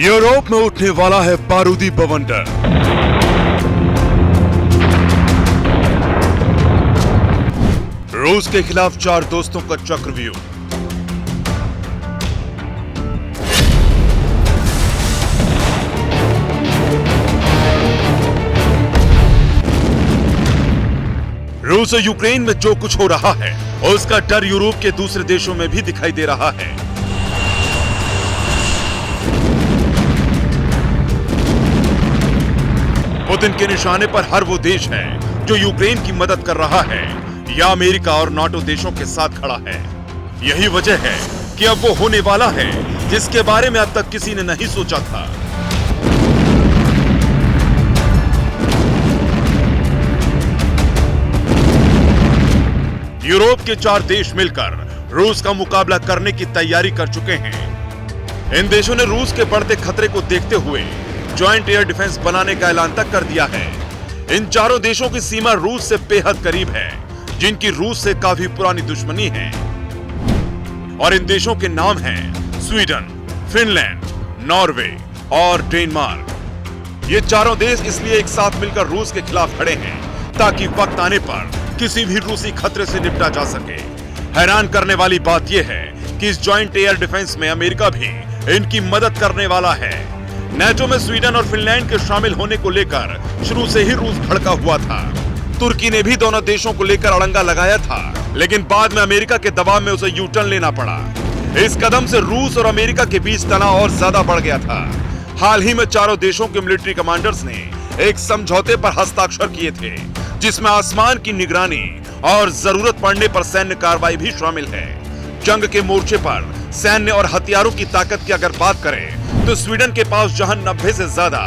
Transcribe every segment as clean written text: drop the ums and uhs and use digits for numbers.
Europe में उठने वाला है बारूदी बवंडर। रूस के खिलाफ 4 दोस्तों का चक्रव्यूह। रूस और यूक्रेन में जो कुछ हो रहा है उसका डर यूरोप के दूसरे देशों में भी दिखाई दे रहा है। पुतिन के निशाने पर हर वो देश है जो यूक्रेन की मदद कर रहा है या अमेरिका और नाटो देशों के साथ खड़ा है। यही वजह है कि अब वो होने वाला है जिसके बारे में अब तक किसी ने नहीं सोचा था। यूरोप के 4 देश मिलकर रूस का मुकाबला करने की तैयारी कर चुके हैं। इन देशों ने रूस के बढ़ते खतरे को देखते हुए ज्वाइंट एयर डिफेंस बनाने का ऐलान तक कर दिया है। इन चारों देशों की सीमा रूस से बेहद करीब है, जिनकी रूस से काफी पुरानी दुश्मनी है। और इन देशों के नाम हैं स्वीडन, फिनलैंड, नॉर्वे और डेनमार्क। ये चारों देश इसलिए एक साथ मिलकर रूस के खिलाफ खड़े हैं ताकि वक्त आने पर किसी भी रूसी खतरे से निपटा जा सके। हैरान करने वाली बात यह है कि इस ज्वाइंट एयर डिफेंस में अमेरिका भी इनकी मदद करने वाला है। नेटो में स्वीडन और फिनलैंड के शामिल होने को लेकर शुरू से ही रूस भड़का हुआ था। तुर्की ने भी दोनों देशों को लेकर अड़ंगा लगाया था, लेकिन बाद में अमेरिका के दबाव में उसे यू टर्न लेना पड़ा। इस कदम से रूस और अमेरिका के बीच तनाव और ज्यादा बढ़ गया था। हाल ही में चारों देशों के मिलिट्री कमांडर्स ने एक समझौते पर हस्ताक्षर किए थे, जिसमें आसमान की निगरानी और जरूरत पड़ने पर सैन्य कार्रवाई भी शामिल है। जंग के मोर्चे पर सैन्य और हथियारों की ताकत की अगर बात करें तो स्वीडन के पास जहां 90 से ज्यादा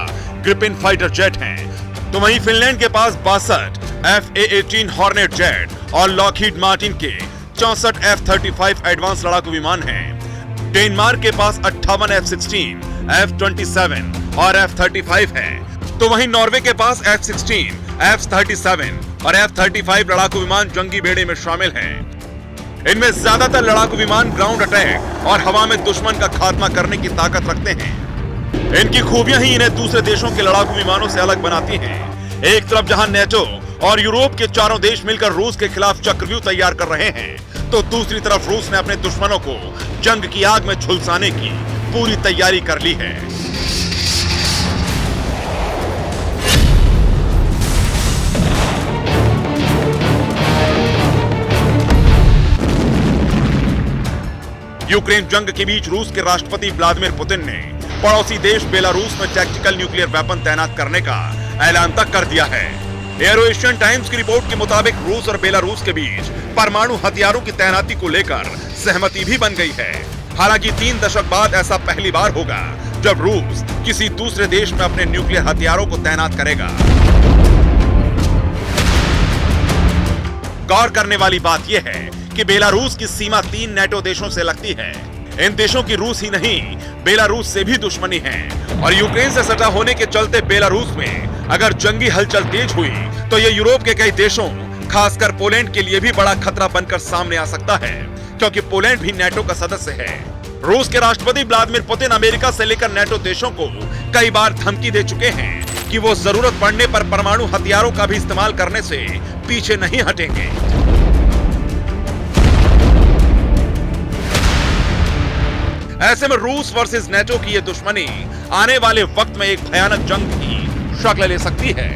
ग्रिपेन फाइटर जेट हैं, तो वहीं फिनलैंड के पास 62 FA-18 हॉर्नेट जेट और लॉकहीड मार्टिन के 64 F-35 एडवांस लड़ाकू विमान हैं। डेनमार्क के पास 58 F-16, F-27 और F-35 हैं, तो वहीं नॉर्वे के पास F-16, F-37 और F-35 लड़ाकू विमान जंगी बेड़े में शामिल हैं। इनमें ज्यादातर लड़ाकू विमान ग्राउंड अटैक और हवा में दुश्मन का खात्मा करने की ताकत रखते हैं। इनकी खूबियां ही इन्हें दूसरे देशों के लड़ाकू विमानों से अलग बनाती हैं। एक तरफ जहां नेटो और यूरोप के चारों देश मिलकर रूस के खिलाफ चक्रव्यूह तैयार कर रहे हैं, तो दूसरी तरफ रूस ने अपने दुश्मनों को जंग की आग में झुलसाने की पूरी तैयारी कर ली है। यूक्रेन जंग के बीच रूस के राष्ट्रपति व्लादिमीर पुतिन ने पड़ोसी देश बेलारूस में टैक्टिकल न्यूक्लियर वेपन तैनात करने का ऐलान तक कर दिया है। एरो एशियन टाइम्स की रिपोर्ट के मुताबिक रूस और बेलारूस के बीच परमाणु हथियारों की तैनाती को लेकर सहमति भी बन गई है। हालांकि 3 दशक बाद ऐसा पहली बार होगा जब रूस किसी दूसरे देश में अपने न्यूक्लियर हथियारों को तैनात करेगा। गौर करने वाली बात यह है कि बेलारूस की सीमा 3 नेटो देशों से लगती है। इन देशों की रूस ही नहीं, बेलारूस से भी दुश्मनी है और यूक्रेन से सटा होने के चलते बेलारूस में अगर जंगी हलचल तेज हुई तो ये यूरोप के कई देशों, खासकर पोलैंड के लिए भी बड़ा खतरा बनकर सामने आ सकता है, क्योंकि पोलैंड भी नेटो का सदस्य है। रूस के राष्ट्रपति व्लादिमीर पुतिन अमेरिका से लेकर नेटो देशों को कई बार धमकी दे चुके हैं कि वो जरूरत पड़ने पर परमाणु हथियारों का भी इस्तेमाल करने से पीछे नहीं हटेंगे। ऐसे में रूस वर्सेस नेटो की ये दुश्मनी आने वाले वक्त में एक भयानक जंग की शक्ल ले सकती है।